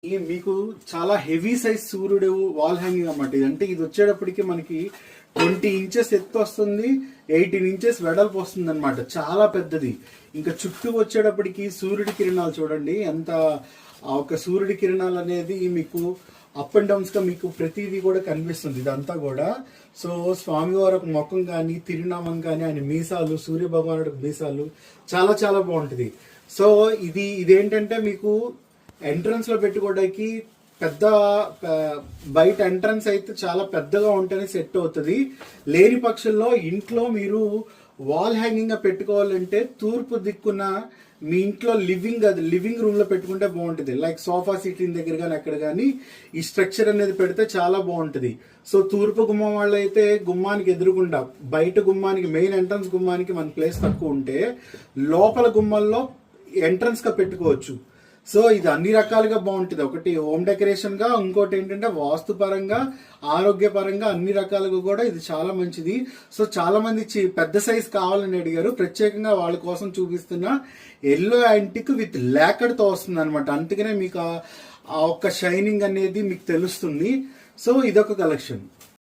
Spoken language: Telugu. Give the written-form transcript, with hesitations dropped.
మీకు చాలా హెవీ సైజ్ సూర్యుడు వాల్ హ్యాంగింగ్ అన్నమాట. ఇది అంటే ఇది వచ్చేటప్పటికి మనకి 20 ఇంచెస్ ఎత్తు వస్తుంది, 18 ఇంచెస్ వెడల్పు వస్తుంది అనమాట. చాలా పెద్దది. ఇంకా చుట్టూ వచ్చేటప్పటికి సూర్యుడి కిరణాలు చూడండి ఎంత. ఆ ఒక సూర్యుడి కిరణాలు అనేది మీకు అప్ అండ్ డౌన్స్ గా మీకు ప్రతిదీ కూడా కనిపిస్తుంది ఇదంతా కూడా. సో స్వామివారి ఒక ముఖం కానీ తిరునామం కానీ ఆయన మీసాలు, సూర్య భగవానుడి మీసాలు చాలా చాలా బాగుంటుంది. సో ఇదేంటంటే మీకు ఎంట్రన్స్ లో పెట్టుకోవడానికి పెద్ద బయట ఎంట్రన్స్ అయితే చాలా పెద్దగా ఉంటేనే సెట్ అవుతుంది. లేని పక్షంలో ఇంట్లో మీరు వాల్ హ్యాంగింగ్ గా పెట్టుకోవాలంటే తూర్పు దిక్కున మీ ఇంట్లో లివింగ్ రూమ్ లో పెట్టుకుంటే బాగుంటుంది. లైక్ సోఫా సీటింగ్ దగ్గర కానీ అక్కడ కానీ ఈ స్ట్రక్చర్ అనేది పెడితే చాలా బాగుంటుంది. సో తూర్పు గుమ్మం వాళ్ళు అయితే గుమ్మానికి ఎదురుకుండా బయట గుమ్మానికి మెయిన్ ఎంట్రన్స్ గుమ్మానికి మన ప్లేస్ తక్కువ ఉంటే లోపల గుమ్మంలో ఎంట్రన్స్ గా పెట్టుకోవచ్చు. సో ఇది అన్ని రకాలుగా బాగుంటుంది. ఒకటి హోమ్ డెకరేషన్ గా, ఇంకోటి ఏంటంటే వాస్తు పరంగా, ఆరోగ్యపరంగా అన్ని రకాలుగా కూడా ఇది చాలా మంచిది. సో చాలా మంది పెద్ద సైజ్ కావాలని అడిగారు. ప్రత్యేకంగా వాళ్ళ కోసం చూపిస్తున్న ఎల్లో యాంటిక్ విత్ లాకెడ్ తో వస్తుంది అనమాట. అందుకనే మీకు ఆ ఒక్క షైనింగ్ అనేది మీకు తెలుస్తుంది. సో ఇదొక కలెక్షన్.